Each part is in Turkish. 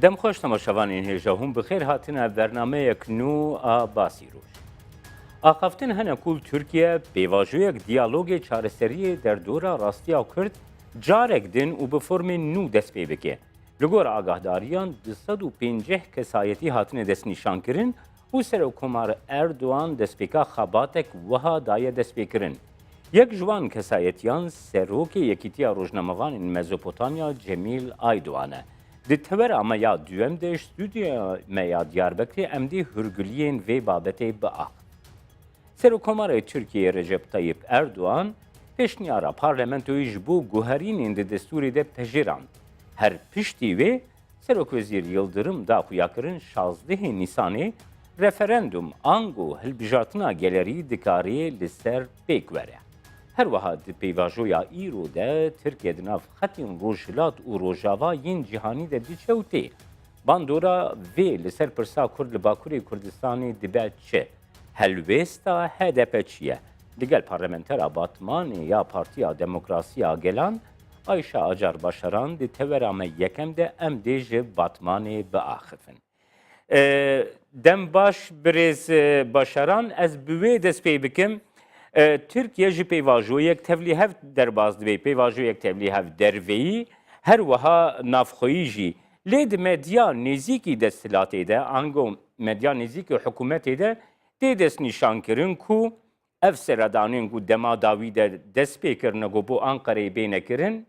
دم خوش تماشاوانین هێژە هوم بخێر هاتنە بەرنمەیەک نو ئا باسی ڕۆژ. ئاقافتن هەنە کول تورکیە پێواژویەک دیالۆگێ چارەسەریە دەردۆرە ڕاستیا و کرد جارێک دن و بە فۆرمێ نو دەست پێ بکێ. لە گۆرە ئاگاهداریان 250 کەسایەتی هاتنە دەستنیشانکردن و سەرۆکۆمار ئەردوان دەستپێکا خەباتێک وەها دایە دەستپێکردن. یەک جوان کەسایەتیان سەرۆکێ یەکیتیا ڕۆژنەمەوانین مەزۆپۆتامیا جەمیل ئایدوانە. Di tevera me ya duyem de stüdyo me ya Diyarbakır'ı emdi hürgüliyên vê babetê biax. Serokkomarê Tirkiye Recep Tayyip Erdoğan pêşniyara parlamentoyê ji bo guherînên di destûrê de pejirand. Her piştî wê Serokvezîr Yıldırım da xuyakirin 16 Nîsanê referandum ango hilbijartina gelerî dikarê li ser pêk were. Her wiha di pêvajoya îro de Tirkiye di nav xetên rojhilat û rojava yên cîhanî de diçe û tê. Bandora vê li ser pirsa Kurd li Bakurê Kurdistanê dibe çi? Helwêsta HDP çi ye? Digel parlamentera Batmanê ya Partiya Demokrasiya Gelan, Ayşe Acar Başaran di tevera me yekem de em dê ji Batmanê biaxivin. Dem baş birêz Başaran ez bi wê dest pê bikim. Türkiye ji pêvajoyek tevlî hev derbas dibê pêvajoyek tevlî hev derveyî her wiha navxweyî jî lê di medya nêzîkî desthilatê de ango medya nêzîkî hikûmetê de tê destnîşankirin ku ev seradanên ku dema dawî de dest pêkirine ku bo Ankareyê bênekirin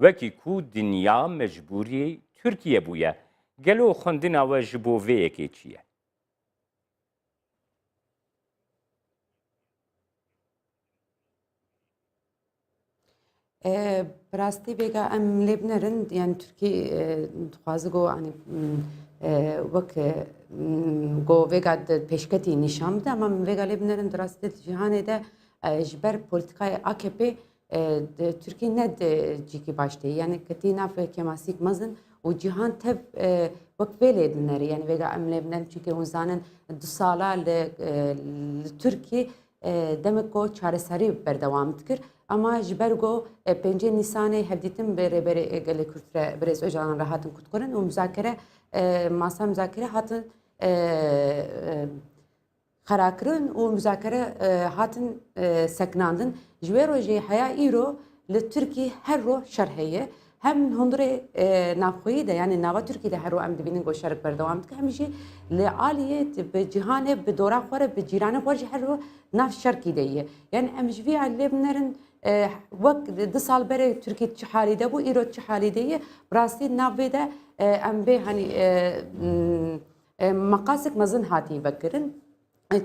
wekî ku dinya mecbûriyê Tirkiye bûye. Gelo xwendina we ji bo vê yekê çi ye? براستی بێگا ئەم لێ بنەرن یان تورکی دخوازە گۆ ئەنی وەک گۆ vêga pêşketî nîşan bide ama vêga lê bnerin di rastî cîhanê de ji ber polîtikayê AKP Tirkiye ne cîkî baş tê yani ketî nav kemasîk mezin û cîhan tev wek vê lê bnerî yani vêga em lê bnerin çûkê hûn zanin du sala li Tirkiye demek ku çareserî berdewam dikir ama ji ber got 5 Nîsanê hevdîtin bêrêberê gelê Kurd re Birêz Öcalan re hatin kutkirin û müzakere masa müzakere hatin xerakirin û müzakere hatin seknandin. Ji wê rojê heya îro li Tirkiye her ro şer heye. Hem hundirê navxweyî de yani nava Tirkiye de her ro em dibînin got şerek berdewam dike hem jî li aliyê bi cîhanê bi dora xwe re bi cîranê xwe jî her ro nav şerkî de ye. Yani em ji vî lê bnerin wek di sal berê Tirkiye çi halî de bû îro çi halî de ye rastî navê de em bê henî maqasek mezin hatî vekirin.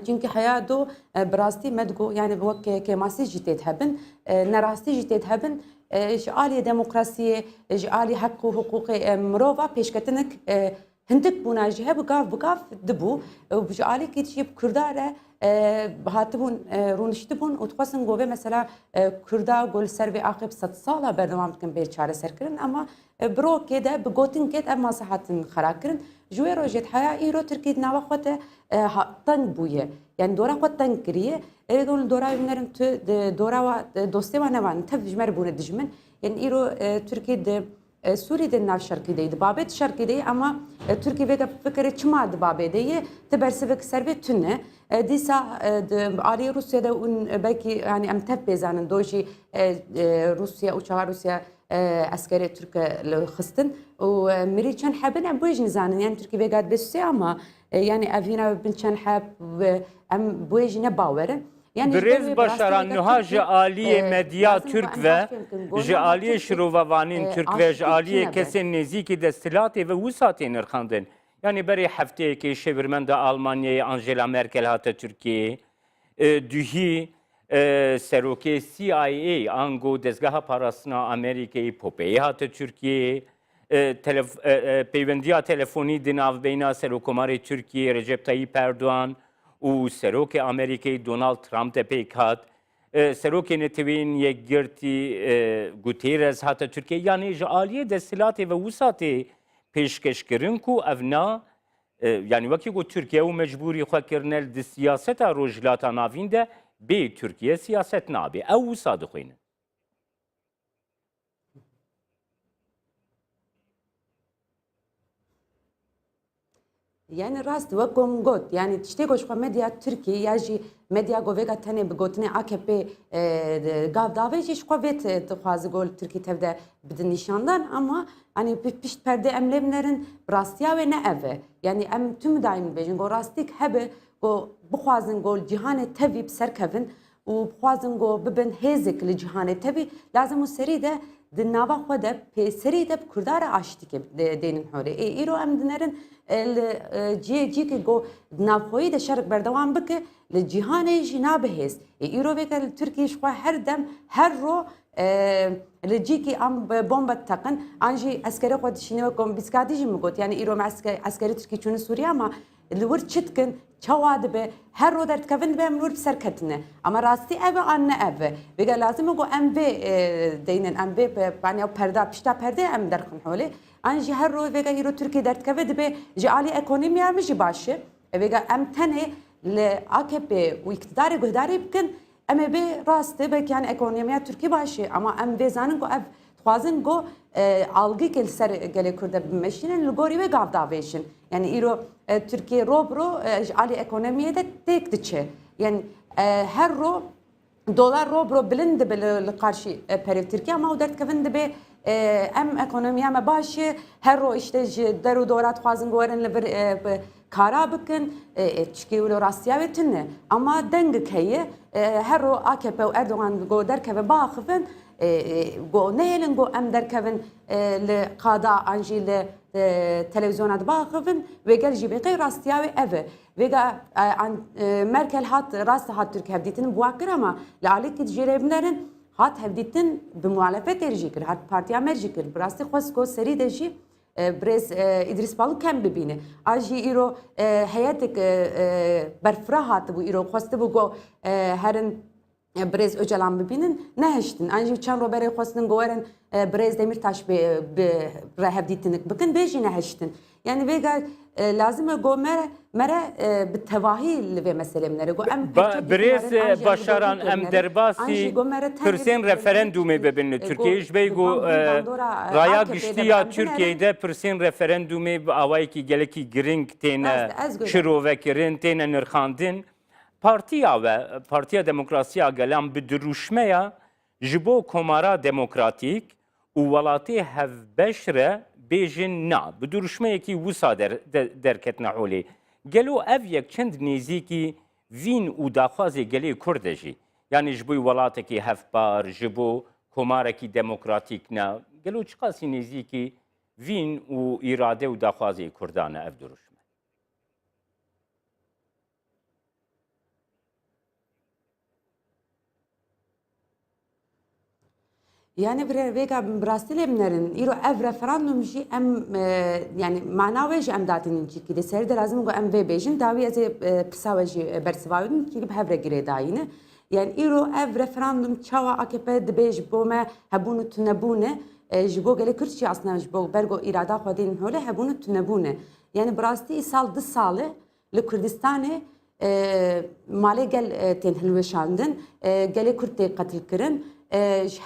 Çünkü heya do birastî me digo yani wek kemasî jî tê hebin nerastî jî tê hebin ji aliyê demokrasiyê ji alî hek û hiqûqê mirova pêşketinek hindik bûna jî hebe gav bi gav dibû ji alîkê çi Kurda re hatibûn rûniştibûn û dixwastin govê mesela Kurda gol ser vê axê 100 sala berdewam dikin bê çareserkirin ama bi rokê de bi gotinkê ev masa hatin xerakirin ji wê rojê heya îro Tirkiye di nava xwe de teng bûye yani dora xwe teng kiriye êgon dora bnerin tu dora dostê wan nevan tev ji me re bûne dijmin yani îro Tirkiye de Sûrî de nav şerkî de babê şerkî de ama Tirkiye vêga fikirê çima di babê de ye te bersivek ser vê tune dîsa aliyê Rusya'da belkî yani em tev pêzanin dojî Rusya uçağa Rusya askerê Türk li xistin û mirî çend hebin em bûyê jî nizanin yani Tirkiye vêga dibêjî ama yani ev hîna bin çend heb em bûyê jî ne bawerin. Birêz Başaran niha ji aliyê medya Türk ve ji aliyê şirovevanên Türk ve ji aliyê kesên nêzîkî desthilatê ve wisa tê nirxandin. Yani berê hefteyekê şevirmenda Almanyayê Angela Merkel hate Tirkiyeyê, duhî serokê CIA ango dezgeha parastina Amerîkayê Pompeyê hate Tirkiyeyê, peyvendiya telefonî di navbeyna Serokkomarê Tirkiye Recep Tayyip Erdoğan û serokê Amerîkayê Donald Trump de pêk hat, serokê Netewên Yekgirtî Guterres hate Tirkiye yanî ji aliyê desthilatê ve wisa tê pêşkeşkirin ku ev na yani wekî got Tirkiye û mecbûrî xwe kirine di siyaseta rojhilata navîn de bê Tirkiye siyaset nabe ew wisa dixwînin. يعني راست وكم قلت يعني تشتكوا شو ميديا تركي يجي ميديا جوفيجا تاني بقولتني AKP قاف دافيجي شو بيت تخاز قول تركي تبدأ بدن نشاندان أما يعني بيشت perde emlemlerin rastiya ve ne eve yani em tüm daim bejin go rastik hebe go bixwazin gol cihanê tevî bi ser kevin û bixwazin go bibin hêzek li cihanê tevî lazim û serî de di nava xwe de pê serî de bi kurdara aştîkê dênin holê îro em dinerin li ciyekî got di navxweyî de şerek berdewam bike li cihanê jî nabihêz îro vêke li Tirkiye ji xwe her dem her ro li cîkî am bomba teqin an jî eskerê xwe dişîne wekom bîskadî jî min got yani îro me eskerê Tirkî çûne Sûriye ama li wir çi dikin çawa dibe her ro derdikevin dibe em li wir bi ser ketine ama rastî ev e an ne ev e vêga lazim e got em vê deynin em vê yani perda pişta perde em derxin holê an jî her ro vêga îro Tirkiye derdikeve dibe ji alî ekonomiya min jî baş e vêga em tenê li AKP û iktidarê guhdarî bikin em ê bê rast e belkî yani ekonomiya Tirkî baş e ama em vê zanin ku ev dixwazin got algîkê li ser gelê Kurd de bimeşînin li gorî wê gav davêjin yani îro Tirkiye ro bi ro ji alî ekonomiyê de têk diçe yani her ro dolar ro bi ro bilind dibe li qarşî perê Tirkiye ama û derdikevin dibe em ekonomiya me baş e her ro işte ji der û dora dixwazin gorin li vir kara bikin çikê wilo rastiya wê tune ama dengik heye her ro AKP û Erdogan got derkeve biaxivin got nehêlin got em derkevin li qada an jî li televizyona dibaxivin vê gel jî bêqê rastiya wê ev e vêga Merkel hat rast hat Tirkiye hevdîtin buwa kir ama li alîkî dijîrê binerin hat hevdîtin bi muhalefetê jî kir hat partiya me jî kir bi rastî xwest got serî de jî برز إدریس بالو کم ببینه. آجی ایرو هیئت برفرا هات بو ایرو خواسته بو گو هرن برز اجلام ببینن نهشتن. آنجی چند رو برای خواستن گوارن برز دمیرتاش به رهب دیتنک بکن بیشی نهشتن. يعني فيجا لازم جو مرة بالتواهي اللي في مسألة من رجو أم بريس بشاران أم درباسي كرسين رفرندومي ببين تركيا إيش بيجو رايا قشتيا تركيا ده كرسين رفرندومي بأوايكي جلكي جرينج تينا شرو وكرين تينا نرخاندين partija demokrasiya gelam bi diruşmeya ji bo komara demokratîk û welatê hevbeşre bêjin na bi diruşmeyekî wisa derketina holê. Gelo ev yek çend nêzîkî vîn û daxwazê gelê Kurd e jî. Yani ji bo welatekî hevpar, ji bo komarekî demokratîk na. Gelo çi qasî nêzîkî vîn û îrade û daxwazê Kurdan e ev diruşme. يعني بريكا براستيل منرن يرو اف ريفراندوم جي ام يعني معناوي جي ام داتين جي كده سر لازم جو ام في بيجن داوي از بساوجي برسواودن كي بهفر جري داينه يعني يرو اف ريفراندوم تشاوا اكيبه دبيج بوما هبونو تنبونه جبو قالي كرشي اصلا جبو برغو اراده خدين هوله هبونو تنبونه يعني براستي سال دي ساله لكردستاني مالي قال تين هلوشاندن قالي كرتي قتل كرن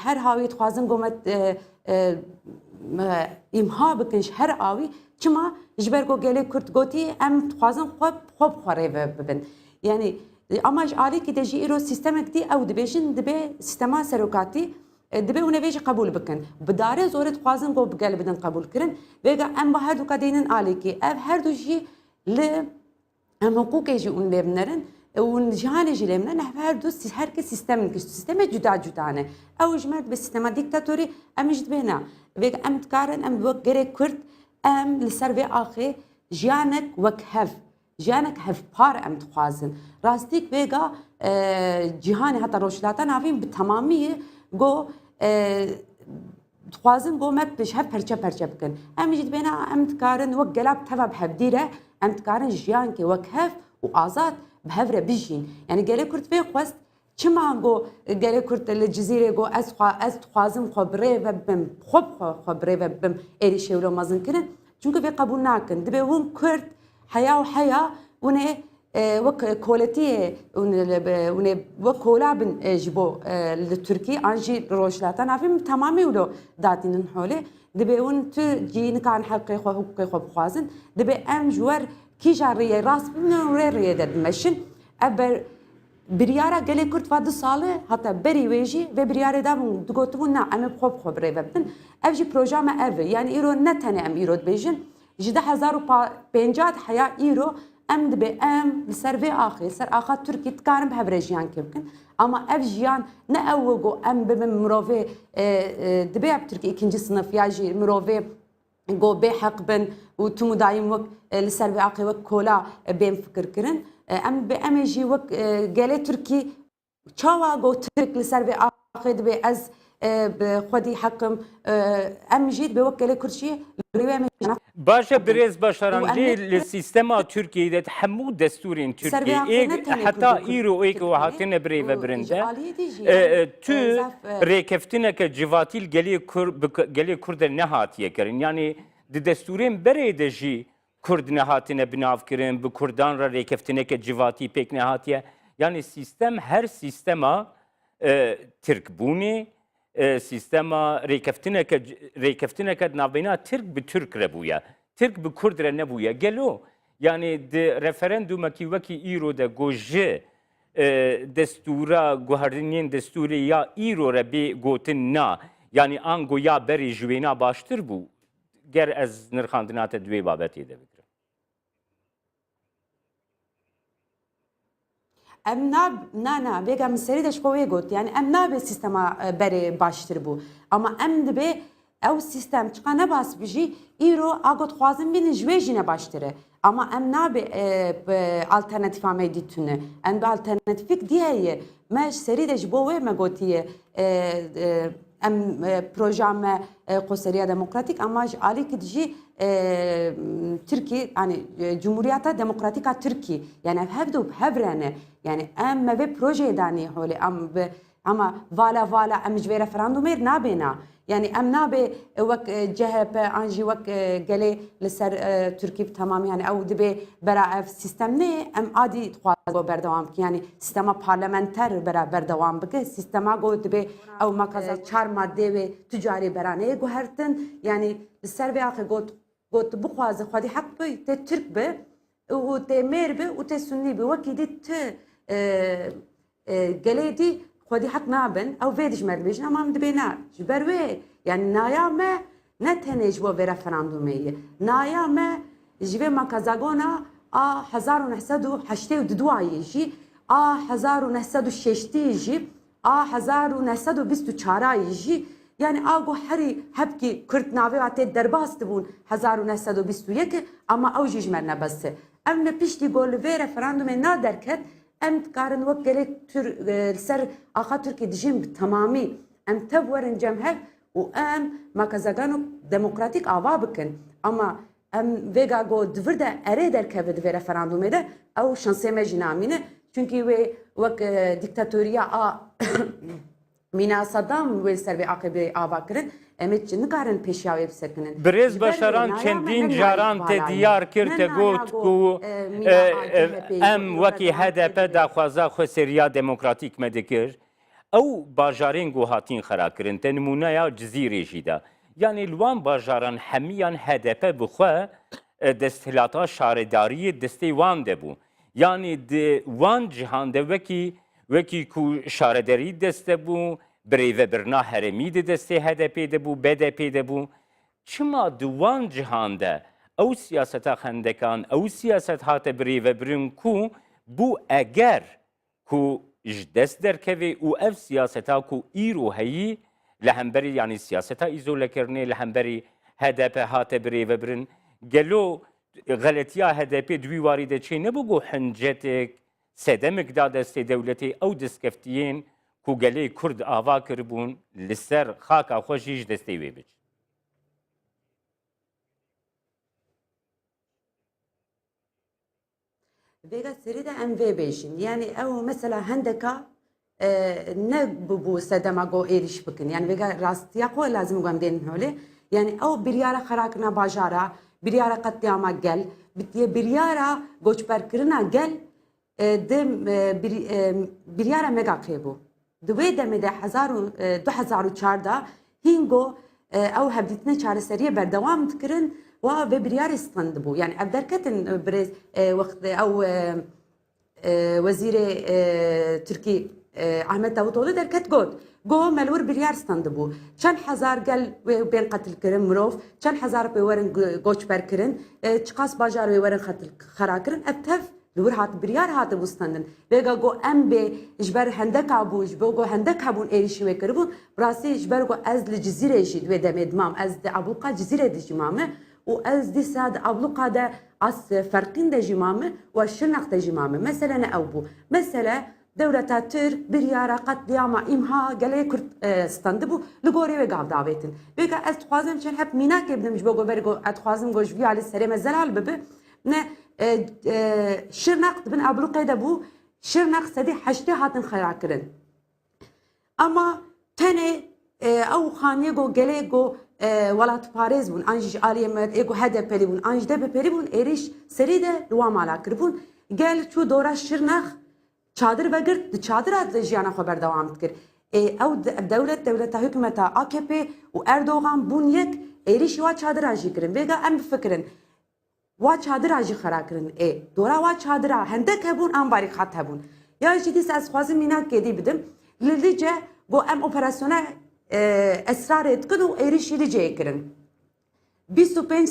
هر هاوی خوازن گومت امها بکنش هر آوی چما جبر گو گلی کرد گوتی ام خوازن خوب خواره ببن یعنی اما جاری که دجی ایرو سیستم کتی او دبیشن دبی سیستما سروکاتی دبی اون ویج قبول بکن بداره زورت خوازن گو بگل بدن قبول کرن ویگا ام با هر دو کدینن آلی کی اف هر دو جی ل ام حقوق جی اون لبنرن ونجهان جلمنا نحفر دوس هر كي سيستم سيستم جدا جدانه او جمعت بالسيستم ديكتاتوري ام جد بينا فيك ام تكارن ام وقري كرد ام لسرفي اخي جانك وكهف جانك هف بار ام تخوازن راستيك فيغا جهاني حتى روشلاتان عارفين بالتماميه جو تخوازن جو مت بش هف برچه بكن ام جد بينا ام تكارن وقلاب تبع بحبديره ام تكارن جانك وكهف وازاد بهفره بيجين يعني قال كرت في خواست چما گو قال كرت الجزيره گو از خوازم خبره و بم خبره و بم اري شولو مازن كرن چونكو في قبول ناكن دبي ون كرت حياه وحياه ونه وك كولتي ونه وكولابن جبو لتركي انجي روشلاتان عارفين تمامي ولو داتين حوله دبي ون تو جين كان حقي حقوقي خوازن دبي ام جوار kîja rêyê rast bibin rê rêyê de dimeşin eber biryara gelê Kurd va 2 salê heta berî wê jî vê biryarê da digotibûn na em ê xwe bi xwe bi rê vebin ev jî proja me ev e yani îro ne tenê em îro dibêjin ji 2050 heya îro em dibe em li ser vê axê ser axa Tirkiye dikarin bi hev jiyan kê bikin ama ev jiyan ne ew got em bibin mirovê dibe ev Tirkiye 2. sınıf ya jî mirovê got bê heq bin û tûmû dayîm wek li ser vê axê wek kola bên fikir kirin em ê jî wek gelê Tirkî çawa got Tirk li ser vê axê dibe ez xwedî heqim em jî dibe wek gelê Kurd jî Başa birêz başarancê li sîstema Tirkiyeyê de hemû destûrên Tirkiyê heta îro êk û hatine birê vebirin de tu rêkeftineke civatîl gelê Kurd de nehatiye kirin yani di destûrên berê de jî Kurd nehatine binavkirin bi Kurdan re rêkeftineke civatî pêk nehatiye yani sîstem her sîstema Tirkbûnê sistema rêkeftineke navbêna Tirk bi Türk re bûye. Tirk bi Kurd re nebûye. Gelo yani di referandumekî wekî îro de got ji destûra guherdinên destûrê ya îro re bê gotin na yani an got ya berê ji wêna baştir bû ger ez nirxandina te divê babetê de bikirim. Em na bêga min serî de ji xwe wê got yani em nabe sîstema berê baştir bû ama em dibe ew sîstem çiqa nebas bijî îro a got xwazin bînin ji wê jî ne baştir e ama em nabe alternatîfa me dîtune em bi alternatîfik diyeye me ji serî de ji bo wê me gotiye em proja me Xweseriya Demokratîk ama ji alîkî dijî Tirkiye yani Cumhuriyeta Demokratîka Tirkiye yani ev hev rene yani em me vê projeyê danî holê ama vala em ji vê referandumê nabêna yani em nabe wek CHP an jî wek gelê li ser Tirkiye tamam yani ew dibe bera ev sîstem ne em adî dixwazin berdewam bikin yani sîstema parlamenter bera berdewam bike sîstema got dibe ew makaza 4 madde ve ticarî beraneyê guhertin yani li ser vê axê got bixwaze xwedî heq be te Türk be û te mêr be û te Sunnî be wekî dî ti gelê dî xwedî heq nabin ew vê dijmer dibêjin ama em dibe na ji ber wê yani naya me ne tenê ji bo vê referandumê ye naya me ji vê makazagona a 1982 jî a 1906 jî a 1924 jî yani a got herî hepkî Kurd navê wa tê derbas dibûn 1921 ama ew jî ji me nebeste em li piştî got li vê referandumê naderket em dikarin wek gelek ser axa Tirkiye dijîn bi tamamî em tev werin cemhev û em makazagan demokratîk ava bikin ama em vêga got divir de erê derkeve di vê referandumê de ew şansê me jî namîne çünkü wê wek dîktatoriya a Mîna Saddam wê ser vê aqibê ava kirin em ê nikarin pêşiya wê bisekinin. Birêz başaran çendîn caran te diyar kir te got ku em wekî HDP daxwaza Xweseriya Demokratîk me dikir ew bajarên got hatin xera kirin te nimûneya Cizîrê jî de yani li wan bajaran hemiyan HDP bi xwe desthilata şaredariyê destê wan de bû yani di wan cihan de wekî ku şaredarî dest de bû birêvebirina herêmî di destê HDP de bû BDP de bû çima di wan cihan de ew siyaseta xendekan ew siyaset hate birêvebirin ku bû eger ku ji dest derkeve û ev siyaseta ku îro heyî li hemberî yani siyaseta îzolekirinê li hemberî HDP hate birêvebirin gelo xeletiya HDP di wî warî de çê nebû got hincetek sedemik da destê dewletê ew destkeftiyên ku gelê Kurd ava kiribûn li ser xaka xwe jî ji destê wê biç. Vêga serî de em vê bêjin yani ew mesela hendeka ne bû sedema got êriş bikin yani vêga rastiya xwe lazim got em dênin holê yani ew biryara xerakirina bajara biryara qetliyama gel biryara goçberkirina gel biryara mega qêbû di wê demê de 2004 hîngo ew hevdîtina çareseriyê berdewam dikirin ve biryar istandı bu. Yani ev derketin brez vakt ev Vezîrê Tirkî Ahmet Davutoğlu derket got. Go melwir biryar standı bu. Çend hezar gel ve ben katil kirin mirov. Çend hezar ve verin goçber kirin. Çıkas bajar ve verin katil xara kirin. Ev tev لور هات بریار هات بوستندن وگا گو ام به اجبر هندک ابو اجبر گو هندک ابون ایریشی وکربون براستی اجبر گو از الجزیره جید و دمدمام از ابلوقا جزیره دجمامه و از دی ساد ابلوقا ده از فرقین دجمامه و شنق دجمامه مثلا ابو مثلا دولة ترك بريارة قتلياما إمها قالي كرت استندبو لغوري وقاف داويتن ويقا أتخوازم شن حب ميناك يبدم جبوغو برغو أتخوازم غوش في على السريم الزلال ببه نه شرناق بن أبلو قيدا بو شرناق سدي حشتي هاتن خيراكرن أما تاني أو خانيغو قاليغو ولات باريز بون أنجي آلية مد إيغو هدا بلي بون أنج دبه بلي بون إيريش سريدة لوام على كربون قال شو دورا شرناق çadır ve gırt çadır adlı jiyana haber devam etkir. Devlet hükümeta AKP ve Erdoğan bunyek eriş ve çadır ajı kirin. Vega em fikrin. Ve çadır ajı xara kirin. Dora ve çadıra hendek hebun am barikat hebun. Ya ciddi az xwazim minak kedi bidim. Lice go em operasyona esrar etkin ve eriş lice kirin. 25,000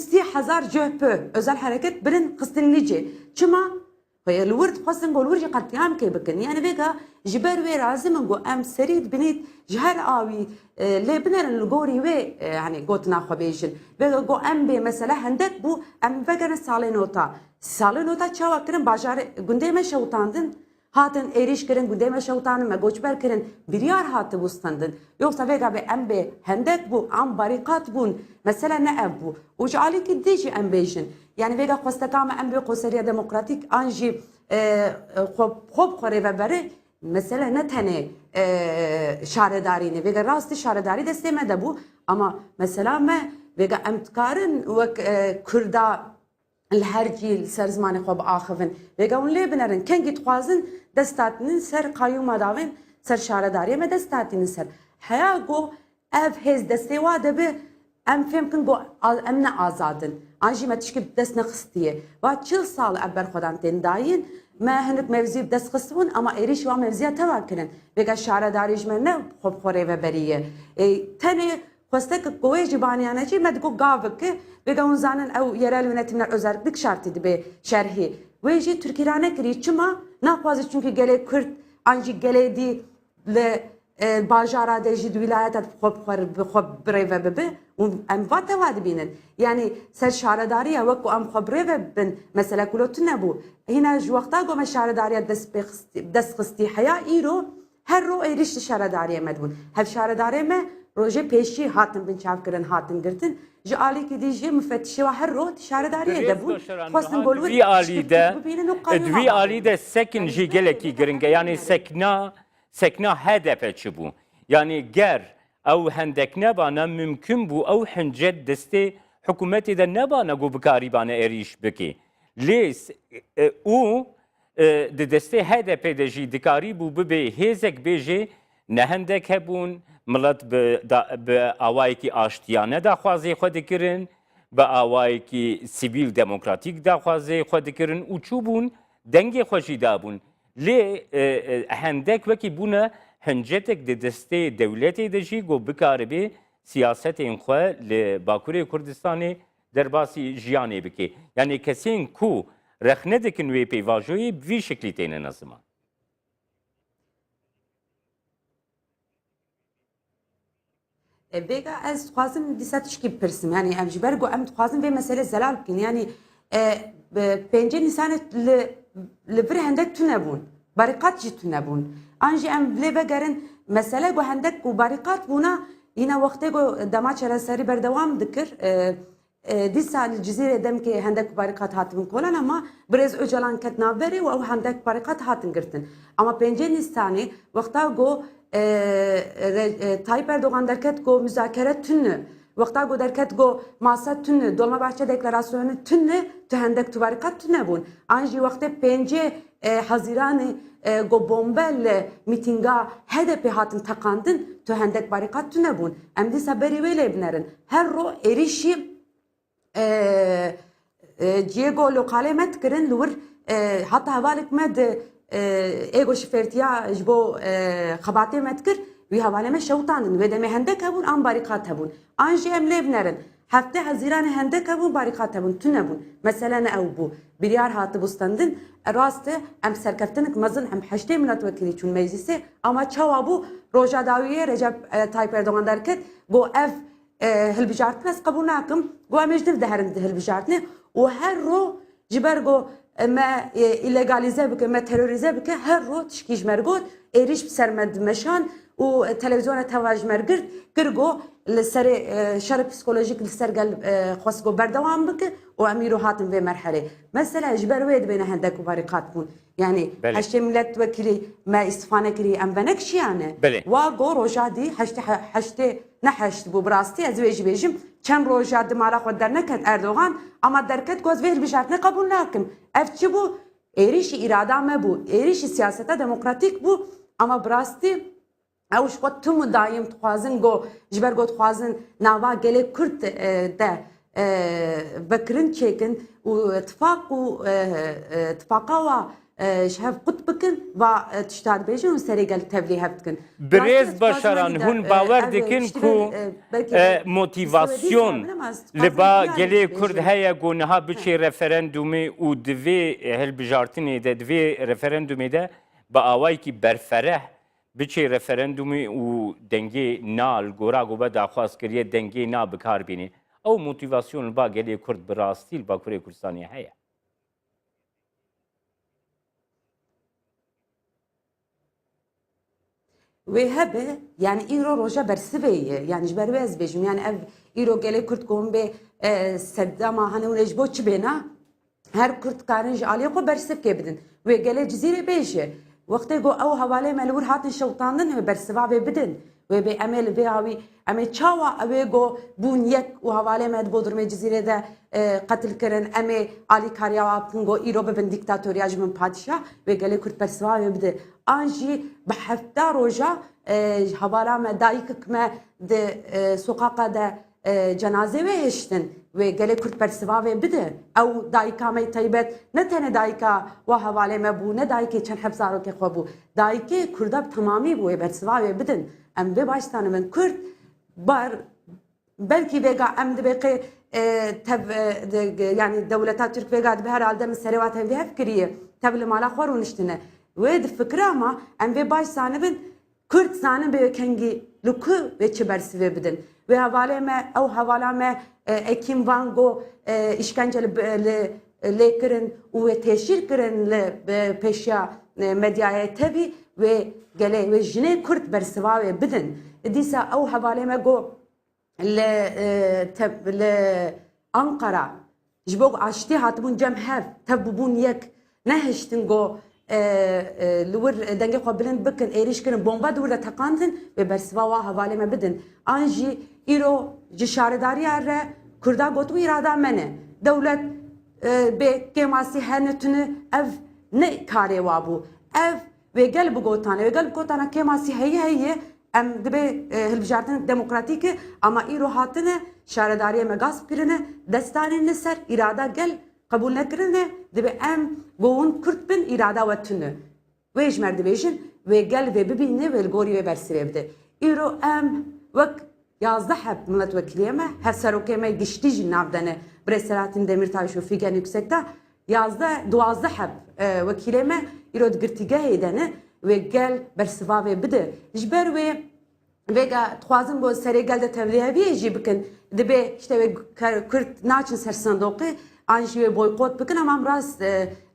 CHP özel hareket birin kıstin lice. Çıma فهي الورد خاصة نقول ورجي قتيام كي بكن يعني بيجا جبر وي لازم نقول أم سريد بنيت جهر آوي لبنر الجوري وي يعني قوتنا خبيجن بيجا جو أم بي مثلا هندك بو أم بيجا سالي نوتا تشاوا كرن باجار قندي ما شوطاندن هاتن إيريش كرن قندي ما شوطاندن ما قوتش بر كرن بريار هات بوستاندن يوصل بيجا بي أم بي هندك بو أم باريقات بون مثلا نأب بو وجعلي كديجي أم بيجن يعني بيجا خواستكام ام بي قوسريه ديمقراطيك انجي خوب خوري وبره مثلا نتنه شارداريني بيجا راستي شارداري دستمه دبو اما مثلا ما بيجا امتكارن وك كردا الهرجي سرزماني خوب اخفن بيجا ون لبنرن كنجي تخوازن دستاتن سر قيوم داوين سر شارداري ما دستاتن سر حياغو اف هز دستوا دبه ام فهمكن جو امن آزادن آنجی متشکل دست نخستیه و 40 سال ابر خودم تنداین ما هنوك موزی دست خستون اما ایریش و موزی تواکرن بگه شعر داریج من نه خوب خوره و بریه تنه خواسته که قوی جبانیانه چی مدگو گاوه که بگه اون زانن او yerel yönetimler özellik şartıydı be şerhi ve ji Türkiye'ne kiri çima nakvazı çünkü gele Kürt anji gele di le باجارا دجید ولایت خوب بره و ببه ام وات واد بینن یعنی سر شارداری وکو ام خبره و بن مثلا کلوت نبو هنا جوقتا گم شارداری دست خستی حیا ایرو هر رو ایریش شارداری مدبون هف شارداری ما روزه پیشی هاتن بن چاف کردن هاتن گرتن جالی کی دیجی مفتشی و هر رو شارداری دبون خواستن گلوت دوی علی ده سکن جی گلکی گرنگه یعنی سکنا هدف چبو yani ger او هندک نبانه ممکن بو او حنجت دسته حکومتی ده نبانه گو بکاری بانه ایریش بکی لیس او ده دسته HDP ده جی دکاری بو ببه هزک بیجه نه هندک هبون ملت به آوائی کی آشتیانه ده خوازه خود کرن به آوائی کی سیویل دموکراتیک ده خوازه خود کرن او چوبون دنگ خوشی دابون لی هندک وکی بونه هنجتك د دسته دولتي دجي گو بکاربي سیاست انخوا ل باکوری کردستان درباسی جیانی بکی یعنی کسین کو رخنه دکن وی پیواجوی بوی شکلی تینه نظمان بيجا از خوازم دیساتش کی پرسم یعنی ام جبرگو ام خوازم به مسئله زلال بکن یعنی پنجه نسان لبر هندک تنبون بارقات جي تنبون انجي ام بلي بگرن مسئله گو هندک و بارقات بونا اینا وقتی گو دماغ سری بردوام دکر دی سال الجزيرة دم كي هندك بارقات هاتن كولن اما برز اجلان كت نابري و هندك بارقات هاتن گرتن اما پنجه وقتا گو Tayyip Erdoğan derket go müzakere tünü وقتا گو درکت گو ماسا تونه دولما بچه دکلاراسیون تونه تو هندک تو بارقات تونه بون آنجی وقت پنجه حزیران گو بومبل میتینگا HDP هاتن تقاندن تو هندک بارقات تونه بون ام دی سبری ویلی بنرن هر رو ایریشی جیگو لوکاله مت کرن لور حتی حوالک مد ایگو شفرتیا جبو خباته مت کر وی حواله مت شوطاندن و دم هندک هبون ام باریکات هبون آنجی ام لیب نرن هفته هزیران هندک هبون باریکات هبون تو نبون مثلا او بو بریار هاتı بستندن راست ام سرکفتنک مزن ام حشته ملت وکیلی چون مجلسه اما çava bu Roja Dawiye Recep Tayyip Erdoğan derket go ev هالبجارتنا قبولناكم قوا مجدف دهرن هالبجارتنا وهر رو جبر قو ما إلغاليزه بك ما تيروريزه بك هر رو تشكيج مرقود إيريش بسرمد مشان وتلفزيون تواج مرقرد كرقو لسر شر بسيكولوجيك لسر قال خاص قو بردوام بك وأميرو هاتم في مرحلة مثلا جبر ويد بين هندك وبارقات بون يعني حشت ملت وكلي ما استفانه كري ام بنكش يعني واقو روجادي حشت نحشت بو براستي ازويج بيجم كم روجاد مالا خود در نكد اردوغان اما دركت گوز ويل بشارت قبول ناكم افتشي بو ايريش اراده ما بو ايريش سياسته ديمقراطيك بو اما براستي اوش خود تم دايم تخوازن گو جبر گو تخوازن ناوا گله كرت ده بكرن چيكن و اتفاقا شهف قط بكن و تشتاد بيجن و سريقل تبليه بكن بريز بشران هون باور دكن كو موتيفاسيون لبا جلي كرد هيا قونها بشي رفرندومي و دوي هالبجارتني ده دوي رفرندومي ده بآواي كي برفره بچه رفرندومی و دنگی نال گورا گوبه داخواست کریه دنگی نا بکار بینی او موتیواسیون با گلی کرد براستی با کره کردستانی هیا وهبه يعني ايرو روجا برسبيه يعني جبر ويز بيجم يعني اف ايرو قالي كرت كون بي سدما هنو نجبو تشبينا هر كرت كارنج عليه خو برسب كبدن وقالي جزيره بيجي وقت جو او حواله ملور هات شوطاندن برسبا بدن وبي امل بياوي امي تشاوا ابي جو بونيك وحواله مد بودرمه جزيره ده قتل كرن امي علي كاريا بونغو ايرو بن ديكتاتوريا جمن بادشاه وقالي كرت برسبا بده انجي بحفتا روجا حواله مدايك ما ده سوقاقه ده جنازه وهشتن وقالي كرت برسبا بده او دايكا مي طيبت نتنه دايكا وحواله مبو نه دايكي چن حبزارو كي خوبو دايكي كردا تمامي بو برسبا بدن ام به baştan من كرد بار belki vega ام دبقي يعني دولتات ترك vega به herhalde من سروات هندي فكريه تبل مالا خورون اشتنه ويد فكره ما ام به baştan من كرد زانه به كنگي لوكو ve çebersi بدن ve havale me او havale me ekim vango işkenceli lekirin ve teşhir kirin le peşya medyaya tabi ve gele ve jine kurt berseva ve bidin disa او havale me go ل Ankara jibog açtı hatbun cemhev tabubun yek nehiştin go لور دنگه قابلن بکن ایریش کنن بمبا دور ده تقاندن و برسوا و حواله ما بدن آنجی ایرو جشارداری اره کردا گوتو اراده منه دولت به کماسی هنتونه اف نه کاری وابو اف و قلب گوتانه و قلب گوتانه کماسی هی ام دبه هلبجارتن دموکراتیک اما ایرو هاتنه شارداری ما غصب کرنه دستانی نسر اراده گل قبول نکرنه دبه ام گون کرد بن اراده وتنه ویش مرد بیشن و گل و ببینه و الگوری و برسیره بده ایرو ام وک 11 حب milletvekiliyeme her serokeme geçtiği navdane Breselatin Demirtaş ve Figen Yüksek'te 12 حب vekileme irod girtige edene ve gel bersiva ve bide jber ve vega twazın bu sere gelde tevliye bir bikin dibe işte ve Kürt naçın sersandoqi anji ve boykot bikin ama rast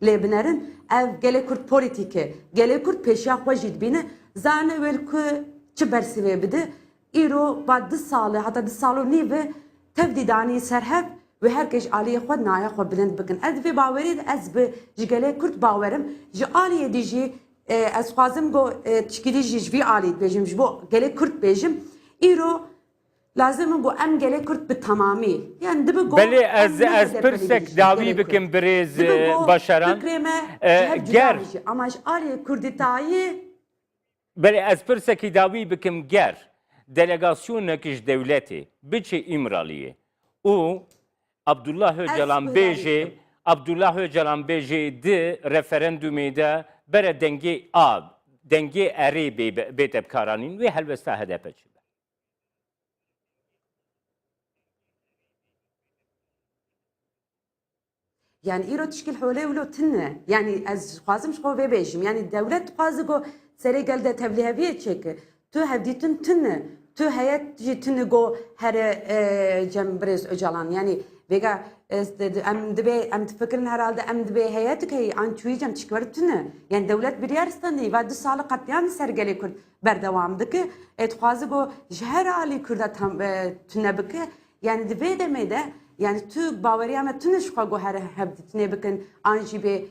lebnerin ev gele Kürt politike gele Kürt peşya xwajid bine zane vel ku çi bersive bide ایرو بعد 2 ساله حتی 2 سالو نیوه تبدیدانی سرهب و هرکش آلیه خود نایه خود بلند بکن از به باورید از به جگله کرد باورم جه آلیه دیجی از خوازم گو تشکیلی جوی آلید بیجم جبو گله کرد بیجم ایرو لازم گو ام گله کرد به تمامی یعنی دبه گو بله از پرسک داوی بکن بریز باشران گر اما آلیه کردی تایی بله از پرسکی داوی بکن گر delegasyonekî ji dewletê biçe îmraliyê û Abdullah Öcalan bêjê Abdullah Öcalan bêjê di referandumê de bere dengê erê bê tevkaranîn wê helbesta HDP çi be. يعني ايرو تشكيل حوالي ولو تنه يعني از خوازم شخو في بيجم يعني الدولة تقازقو سري قلدة تبليها بيه تشيك تو هبديتن تنه تو هيات جي تنقو هر جنبرز اجالان يعني بيقا ام تفكرن herhalde ام دبي هياتك هي عن توي جم تشكور تنه يعني دولة بريارستاني بعد سال قطيان سرقلي كرد بردوام دك تقازقو جهر علي كرد تنه بك يعني دبي دميده يعني تو باوري اما تنش خواگو هر هبدتنه بکن آنجی به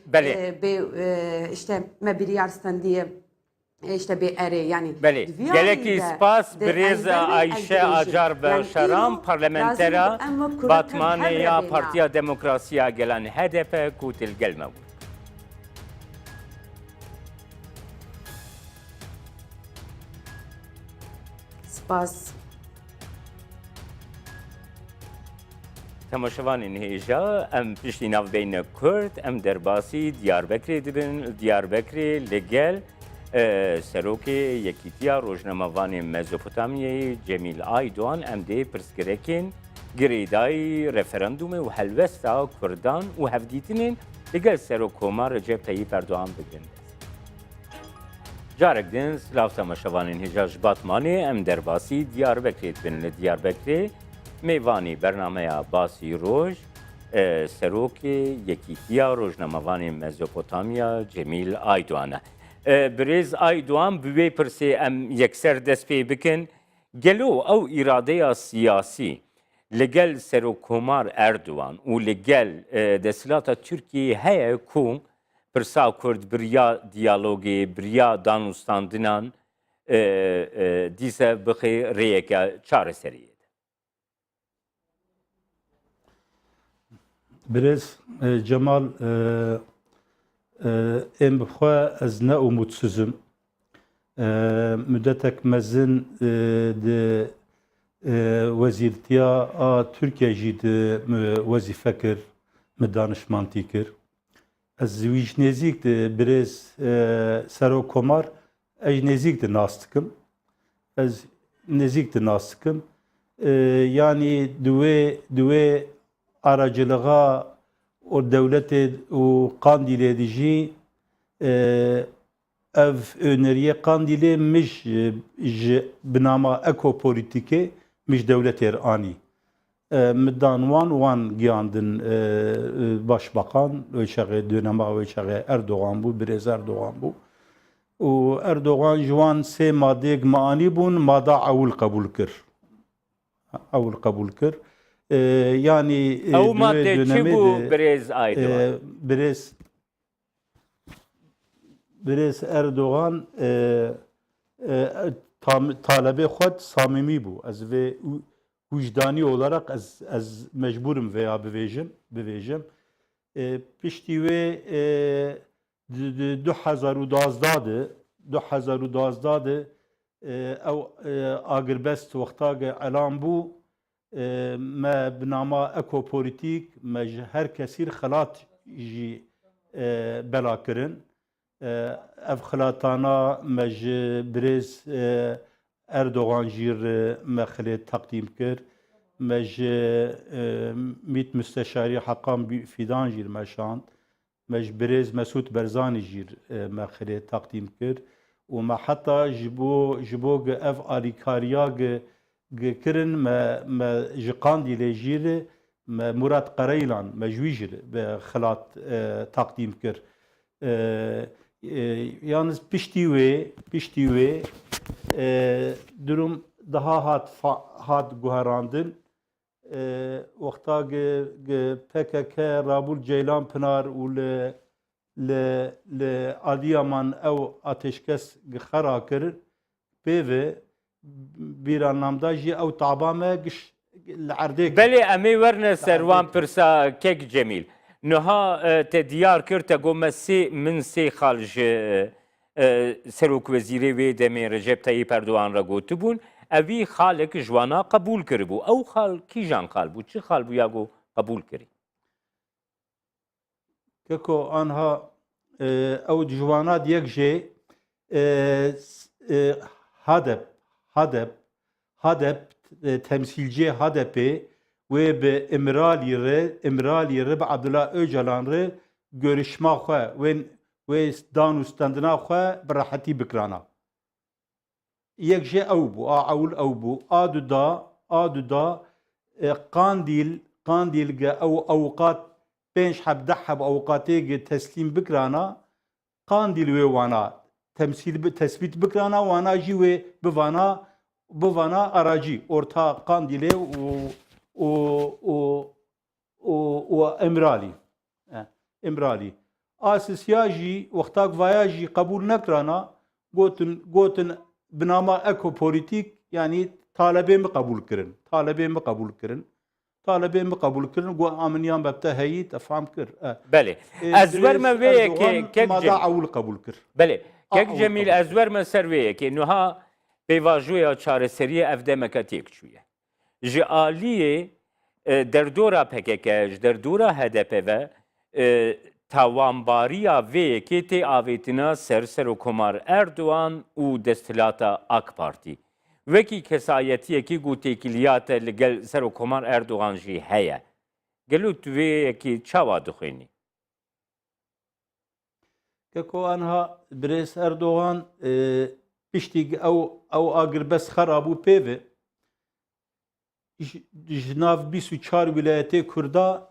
işte مبریارستان دیه işte bir ere yani بله geleki spas brez Ayşe Acar ve Şaram parlamentera Batmaniya Partiya Demokrasiya gelen HDP kutil gelme bu. Spas تماشاوانین هێژا ئەم پشتی ناوبینە کورد ئەم دەرباسی دیاربەکرێ دەبن دیاربەکرێ لەگەل سەرۆکێ یەکیتیا ڕۆژنەمەوانی مەزۆپۆتامیایی جەمیل ئایدوان ئەم دێ پرسگرێکین گرێدایی ڕێفەرەندومێ و هەلوەستا کوردان و هەفدیتنین لەگەل سەرۆک کۆمار ڕەجەب تەییپ ئەردوان بگرن جارێک دن سلااو تەماشاوانین هێژا ji Batmanê ئەم دەرباسی دیاربەکرێ دبن لە دیاربەکرێ میوانی برنامه باسی روز سروکی یکیتیا روزنامه‌وانی مزوپوتامیا جمیل آیدوانه بریز آیدوان بوی پرسی ام یکسر دست پی بکن گلو او اراده سیاسی لگل سروکومار اردوان و لگل دستلات ترکیه هیا کو پرسا کرد بریا دیالوگی بریا دانوستاندنان دیسه بخی ریکا چاره سریه برز Cemal em bixwe ez ne umutsuzum müddetek mezin di wezîrtiya a Türkiye jî di wezîfe kir me danişmantî kir ez wî ji nêzik di birêz Serokkomar ez ji nêzik di nas dikim ez nêzik di nas dikim yanî di wê aracılığa o devleti o Kandil'e dici ev öneriye Kandil'e miş binama ekopolitike miş devlet ani middan wan giyandın başbakan ölçeğe dönema ölçeğe Erdoğan bu biraz Erdoğan bu o Erdoğan juan se madeg mani bun mada avul kabul kır yani او madde çi bu brez Aydoğan برز Erdoğan talebe xwed samimi bû ez vê vicdanî olarak ez mecburim veya bivêjim piştî wê 2012 de ew agirbest wexta elan bû me binama ekopolitîk me ji her kesîr xelat jî bela kirin ev xelatana me ji birêz Erdoğan jî me xilê teqdîm kir me ji Mît Müsteşarî Heqan Fîdan jî me şand me ji birêz Mesûd Berzanî jî me xilê teqdîm kir û me heta ji bo ev alîkariya kirin me ji Kandilê jî me Murat Qereylan me ji wî jî be xilat teqdîm kir yalnız piştî wê durum daha hat guherandin wexta PKK Rabul Ceylan Pınar û li Adıyaman ew ateşkes xera kir pêvê bîrannamda jî ew taba me giş li erdê belê em ê werne servan pirsa kek Cemîl niha te diyar kir te got me min sê xal ji Serokvezîrê wê demê Recep Tayyip Erdoğan re gotibûn evî xalek ji wana qebûl kiribû ew xal kîjan xal bû çi xal bû ya got قبول کری كو انها او جوانات يكجي هدف temsilci HDP ve be Emirali Rib Abdullah Öcalan re görüşme xwe ve danu standına xwe bi rahatî bikrana. Yek jê ew bû, awil ew bû, aduda qandîl ge ew awqat 5 heb 10 heb awqatê ge teslîm bikrana, qandîl wê wana tespît bikrana, wana jî wê bivana aracî, orta qandîlê û Emiralî. Asisiya jî wexta vaya jî qebûl nekrana, gotin binama ekopolitîk, yani talebê min qebûl kirin, got aminiyan bebte heyî tefam kir. بله از ورمه ویه که کک ماذا جمیل عول قبول کر. بله کک أول جمیل قبول. از ورمه سر ویه که نوها پیواجوی چاره سری افدمکاتیک چویه جعالیه در دورا پککش در دورا هدف و توانباریا ویه که تی آویتنا سر و کمار اردوان و دستلاتا AK Parti وکی کسایتیه که گوتی کلیات لگل سر و کمار اردوان جی هیه گلو توی که چاوا دخوینی كو انها بريس اردوغان بيشتي او اگر بس خرابو بيفي جناف 24 ولايتي كردا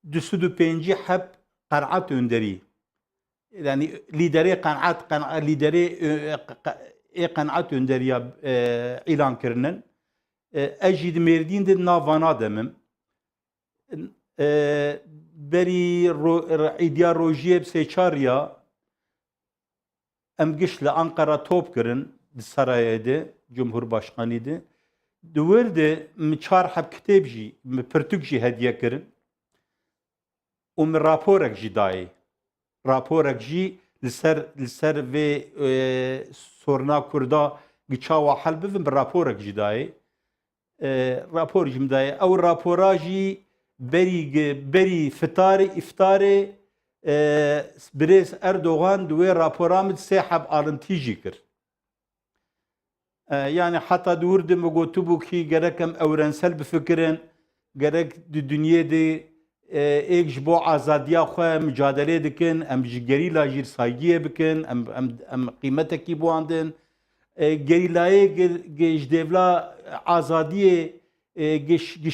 205 حب قناعات önderi. Yani lideri قناعات önderiya ilan kirinin. Ejid merdin de navana demim. Beri ideolojiye seçarya em gişle Ankara top kirin sarayede Cumhurbaşkanıydı. Duvarda çar hep kitap jî pirtûk jî hediye kirin. û min raporek jî dayê. Raporek jî li ser vê sorna Kurda giçawa hel bibin bi raporek jî dayê. Rapor jî min dayê. Ew rapora jî berî iftarê Birêz Erdogan di wê rapora min sê heb alintî jî kir. Yani heta dûr de me gotibû kî gerek em ewrensel bifikirin, gerek di dünyê de êk ji bo azadiya xwe mücadelê dikin, em ji gerîla jî saygiyê bikin, em qîmetekî buandin. Gerîlayê ji devla azadiyê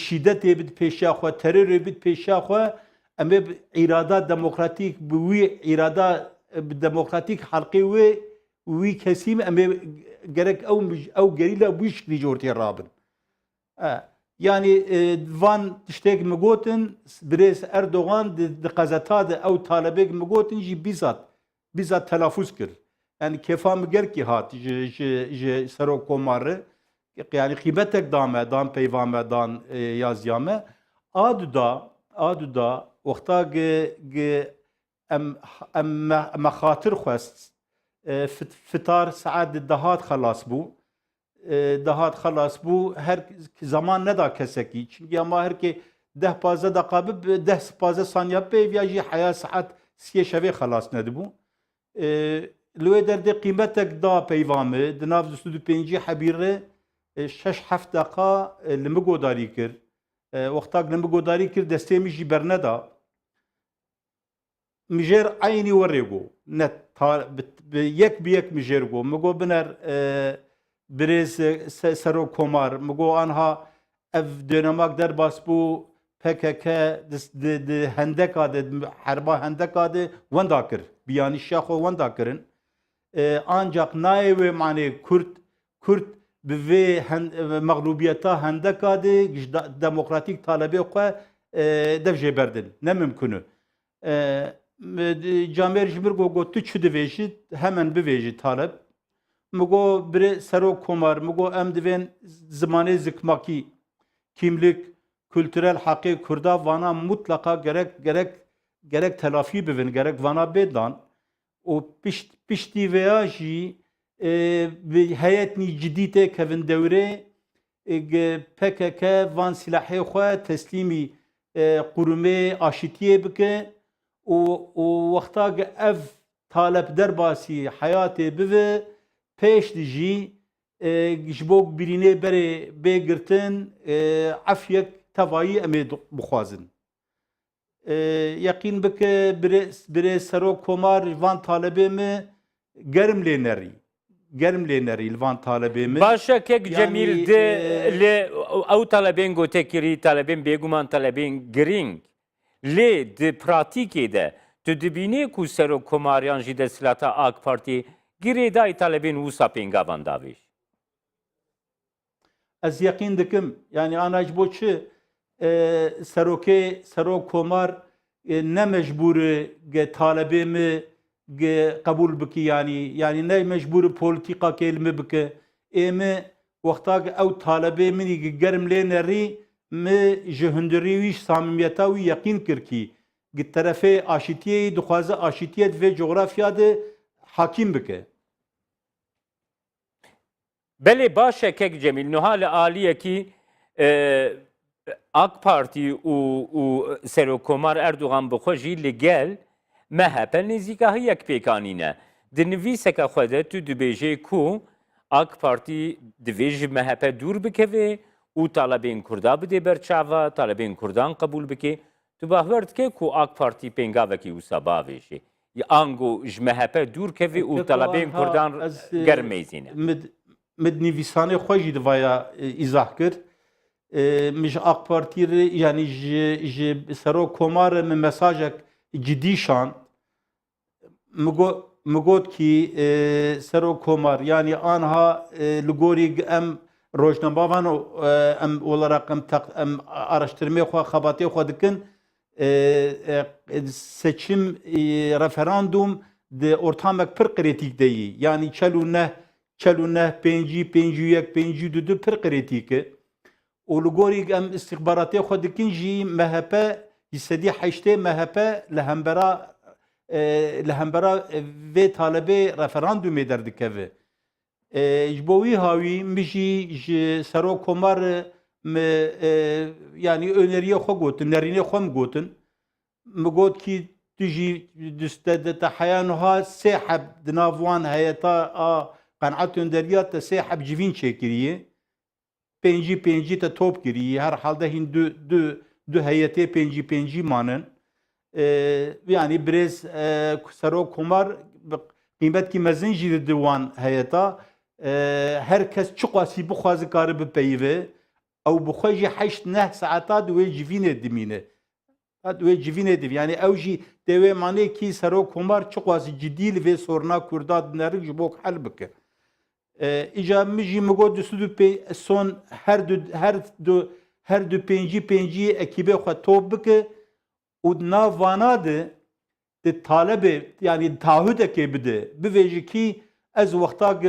şîdetê bid pêşiya xwe, terorê bid pêşiya xwe, em ê îrada demokratîk bi wî îrada demokratîk helqê wî kesî em ê gerek ew gerîla bu şiklî jî ortaya rabin. Yani van tiştek mi gotin Birêz Erdogan di qezeta de ew talebek mi gotin jî bizat telaffuz kir. Yani kefa mi gerkî hat ji serok komarı, yani qîmetek dame, dan peyvame, dan yaziyame. Aduda wexta em me xatir xwest fitar saet dehat xelas bû. Dehat xelas bû her zaman neda kesekî. Çünkü ama herkê 10-15 deqa bib 10-15 saniye pêv ya jî heya saet siyê şevê xelas nedibû. Li wê derdê qîmetek da peyvamê di nav 25 hebîrê 6-7 deqa li min godarî kir. Wexta li min godarî kir destê min jî berneda. Mijêr aynî werê got. Net yek bi yek mijêr got. Min got biner Birêz Serok Komar, min got anha ev dönemak derbas bû PKK di hendeka de herba hendeka de wenda kir. Biyanîşiya xwe wenda kirin. Ancak nayê wê manê Kurd bi vê meğlubiyeta hendeka de demokratîk talebê xwe dev jê berdin. Ne mimkûn. Camer ji mir got tu çi divêjî hemen bivêjî taleb. Mi got Birêz Serok Komar, mi got em divên zimanê zikmakî, kimlik, kültürel haqqê Kurda vana mutlaka gerek telafî bibin, gerek vana bêdan. û piştî vêya jî bi heyetnî cidî tê kevin dewrê PKK van silahê xwe teslîmî qurumê aşîtiyê bike û wexta ev talep derbasî hayatê bive pêş dijî ji bo birînê berê bêgirtin efyek tevayî em ê bixwazin. Yeqîn bike birê serok komar van talebê me germ lê nerî. Germ lê nerî li van talebê me. Başa kek Cemîl de lê ew talebên gotekirî, talebên bêguman, talebên giring lê di pratîkê de tu dibînî ku serokkomariyan jî desthilata AK Partî girêdayî talebên wisa pêngavan davêj. Ez yeqîn dikim yani ana ji bo çi serok komar ne mecbûr talebê me qebûl bikî yani ne mecbûr polîtîqakê li me bike ême wexta ew talebê minî germ lê nerî me ji hundirî wî samimiyeta wî yeqîn kir kî terefê aşîtiyê dixwaze aşîtiye divê coğrafya de hakîm bike. Belê baş e kek Cemîl niha li aliyekî AK Partî û Serokkomar Erdogan bi xwe jî li gel MHP nêzîkahî yekpêkanîne. Di nivîseka xwe de tu dibêjê ku AK Partî divê ji MHP dûr bikeve û talebên Kurda bidê berçava, talebên Kurdan qebûl bike. Tu bawer dike ku AK Partî pêngavekî wisa bavêjê. Ango ji MHP dûr keve û talebên Kurdan germ mêzîne. Min nivîsanê xwe jî divaya îzah kir. Min ji AK Partî yani ji Serokkomar min mesajek cidî şand. Mi got kî Serokkomar yani anha li gorî em rojnamevan em olarak em araştırmê xwe xebatê xwe dikin seçim referandum di ortamek pir qirêtîk de yî yani çel û neh pêncî pêncî yek pêncî du pir qirêtîk e û li gorî em istixbaratê xwe dikin jî MHP sedî heştê MHP li hembera vê talebê referandumê derdikeve. Ji bo wî hawî min jî ji Serokkomar yani öneriye xwe gotin, nerînê xwe min gotin. Mi got kî tu jî te heya niha sê heb di nav wan heyeta a qenaet önderiya te sê heb civîn çêkiriye. Pêncî pêncî te top kiriye. Her halde hîn du heyetê pêncî pêncî manin. Yani birêz Serokkomar qîmetkî mezin jî di wan heyeta herkes çi qasî bixwaze kare bipeyve ew bi xwe jî heşt neh saeta di wê civînê dimîne. Wê civînê div yani ew jî dewê manê kî Serokkomar çi qasî cidî li vê sorna Kurda dinerik ji bo hel bike. Îca min jî mi got son her du pêncî pêncî ekîbê xwe top bike û di nav vana de talebê yani taahhüdekê bide bivêjî kî ez wexta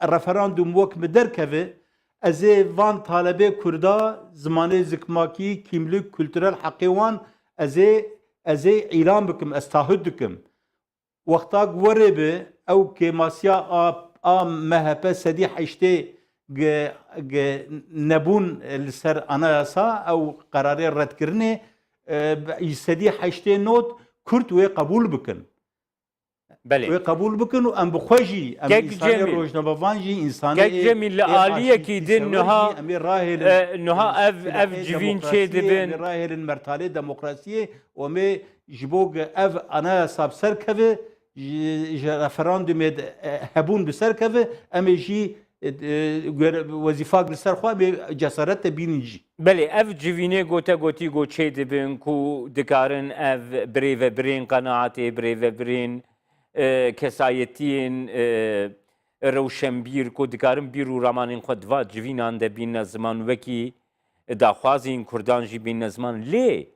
referandum wek mi derkeve ez ê van talebê Kurda zimanê zikmakî kîmlik kültürel heqê wan ez ê îlan bikim ez taahhüd dikim wexta werê bi ew kêmasiya a MHP sedî heştê nebûn li ser anayasa ew qerarê redkirinê sedî heştê not Kurd wê qebûl bikin. Wê qebûl bikin û em bi xwe jî em însanê rojnamevan jî insanê Gek Cemîl li aliyekî din niha ev civîn çê dibin rahêlin mertalê demokrasiyê û em ê ji bo ev anayasa bi ser keve ji referandumê hebûn bi ser keve em ê jî wezîfak li ser xwe em ê cesaret te bînin jî. Belê ev civînê gote gotî got çê dibin ku dikarin ev birêvebirên qenaetê birêvebirên kesayetiyên rewşenbîr ku dikarin bîr û ramanên xwe diva civînan de bîne ziman wekî daxwazên Kurdan jî bîne ziman lê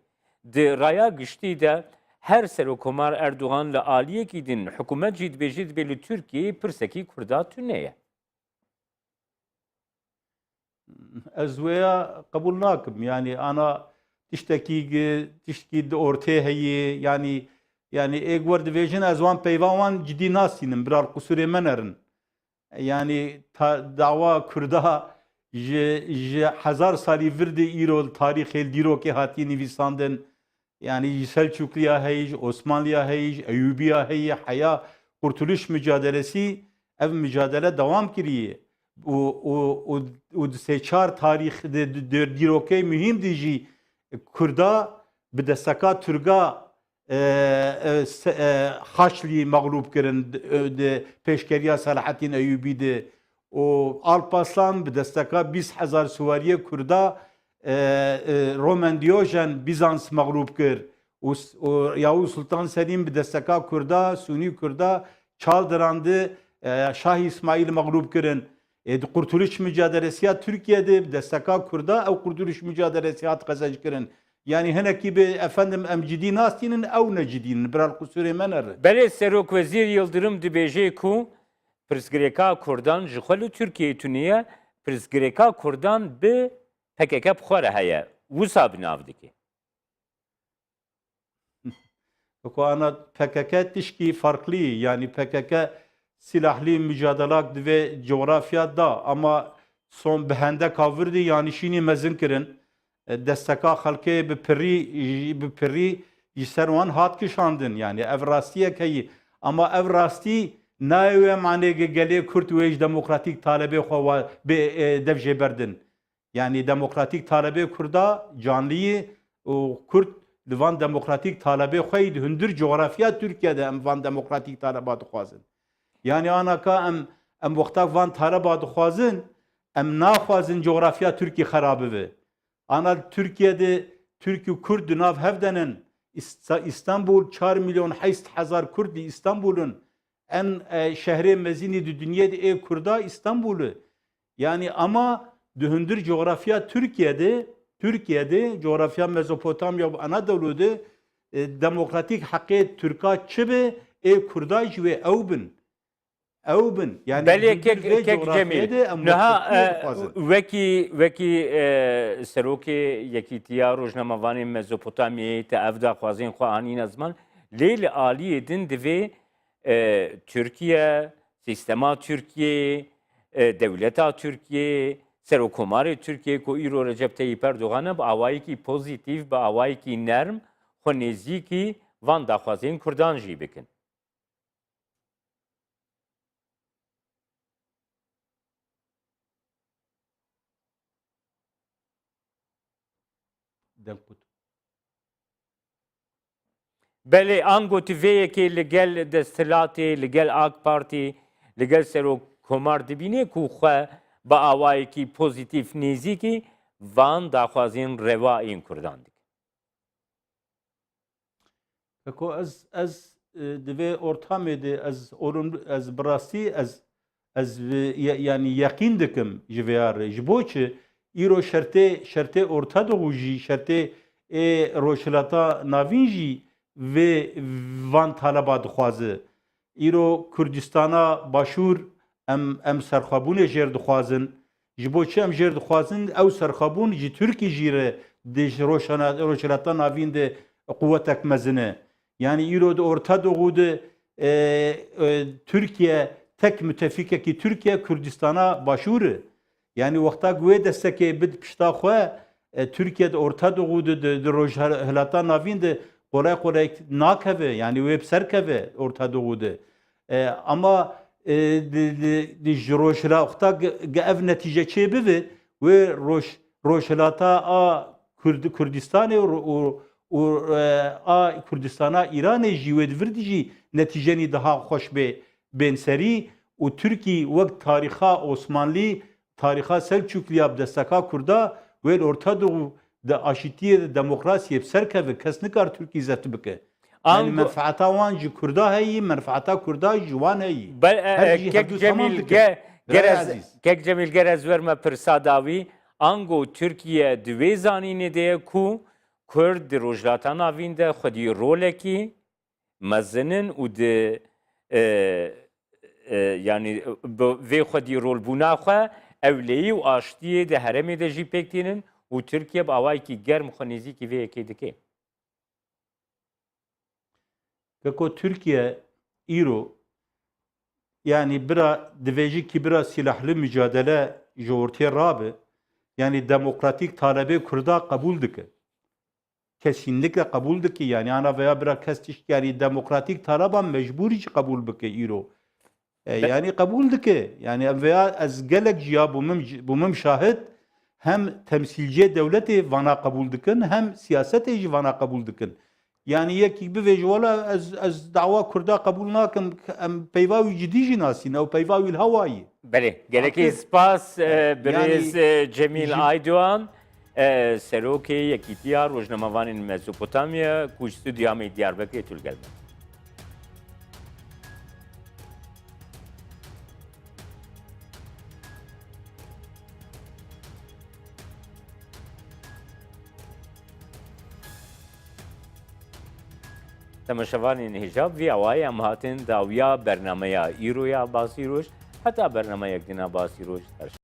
di raya giştî de her Serokkomar Erdogan li aliyekî din hikûmet jî dibêje dibe li Tirkiyeyê pirsekî Kurda tune ye. Ez wêya qebûl nakim yani ana tiştekî di ortê heye yani ê gwar dibêjin ez wan peyva wan cidî nasînim birar qusûrê me nerin. Yani dawa Kurda ji hezar salî vir de îro tarîxê dîrokê hatiye nivîsandin. Yani Selçukluya heye, Osmanlıya heye, Eyyubiya heye, Heya Kurtuluş mücadelesi ev mücadele devam kiriye. O seçar tarih de dîrokê mühim dijî Kurda bi desteka Türga Haçlî mağlup kirin de peşkeriya Selahattin Eyyubi de o Alparslan bi desteka 20,000 süvariye Kurda Roman Diyojen Bizans mağlup kir. Yavuz Sultan Selim bi desteka Kurda, Suni Kurda çaldırandı. Şah İsmail mağlup kirin. Kurtuluş mücadelesi Türkiye'de bi desteka Kurda ev kurtuluş mücadelesi kazanç kirin. Yani heneki bir efendim em ciddi nastinin ev ne ciddinin birer kusure mener. Bele Serok Vezir Yıldırım dibêje ku pirsgirêka Kurdan ji xwe li Tirkiyeyê tuniye pirsgirêka Kurdan bi PKK bixwe re heye. Wisa bi nav dike. Ko ana PKK tişkî farklı yani PKK silahlı mücadelak ve coğrafya da ama son behende kavurdu yani şini mezin kirin. Desteka halkê bi pirî ji ser wan hat kişandin yani ev rastiye keyî ama ev rastî nayê mane gelê Kürt wê ji demokratîk talebê xwe dev jê berdin. Yani demokratik talebê Kurda canlıyı o Kürt li van demokratik talebê xwe di hundir coğrafya Türkiye'de em van demokratik taleba dixwazin. Yani anaka em wexta van taleba dixwazin em naxwazin coğrafya Türkiye xerab bibe. Ana Türkiye'de Türk Kürt di nav hevdenin İstanbul 4 milyon 800 Kürt di İstanbul'un en şehri mezini di dünyada Kurda İstanbul'u. Yani ama dühündür coğrafya Türkiye'de coğrafya Mezopotamya ve Anadolu'da demokratik hakkı Türk'a çıbe Kurdaj ve Evbin. Yani Belê kek Cemîl. Niha wekî serokê Yekîtiya Rojnamavanê Mezopotamyayê te ev da xwazên xwe anîne ziman lê li aliyê din divê Türkiye, sistema Türkiye, devleta Türkiye, Serokkomarê Türkiye ku îro Recep Tayyip Erdoğan bi awayekî pozîtîv, bi awayekî nerm xwe nêzîkî van daxwazên Kurdan jî bikin. Belê an gotiveyekê li gel desthilatê, li gel AK Partî, li gel Serokkomar dibîne ku xwe bi awayekî pozîtîv nêzîkî van daxwazên reva yên Kurdan dikin. Ko ez divê ortamê de ez bi rastî ez yani yaqîn dikim ji vê re ji bo çi îro şertê Orta Doğu jî şertê rojhilata navîn jî vê van taleba dixwaze. Îro Kurdistana Başûr em serxwebûnê jêr dixwazin. Ji bo çi em jêr dixwazin ew serxwebûn ji Tirkî jî re di rojhilata navîn de quwetek mezin e. Yani îro di Orta Doğu'da Türkiye tek müttefikekî Türkiye Kürdistan'a başûr. Yani wexta wê destekê bid pişta xwe Türkiye'de Orta Doğu'da di rojhilata navîn de kolay nakeve yani wê serkeve Orta Doğu'da. Ama di ji rojhilata ev netîce çê bibe wê rojhilata a Kurdistanê a Kurdistan'a İran'e jî wê divirdi jî neticenî daha xweş bên serî û Tirkî wek tarixa Osmanlî tarixa Selçukluya bi desteka Kurda wê Orta Doğu de aşîtiyê de demokrasiyê serkeve kes nikar Tirkî zet bike. Yani menfaata wan ji Kurda heyî, menfaata Kurda ji wan heyî. Kek Cemîl gerez verme pirsa dawî ango Tirkiye di wê zanînê de ye ku Kurd di rojhilata navîn de xwedî rolekî mezinin û di yani vê xwedî rolbûna xwe ewleyî û aştiyê di herêmê de jî pêk tînin û Tirkiye bi awayekî germ xwe nêzîkî vê yekê dike. Ko Türkiye îro yani bira divêjî ki bira silahlı mücadele ji ortaya rabe yani demokratik talebe Kurda kabul dike. Kesinlikle kabul dike. Yani ana veya bir kes yani demokratik taleban mecbur hiç kabul bike İro. Yani kabul dike. Yani veya az gelek ciya bumum şahit hem temsilci devleti vana kabul dikin hem siyaseti vana kabul dikin. Yani yekî bivêje wala ez dava Kurda kabul nakim em peyva wî cidî jî nasîn ew peyva wî li hewayî. Belê, gelekî spas birêz Cemîl Aydoğan, serokê Yekîtiya Rojnamevanên Mezopotamya ku ji stûdyoya me Diyarbekirê tûl gelme. تماشاوانên hijab vî awayê em hatin dawiya bernameya îroya basîroj heta bernameyek dîna basîroj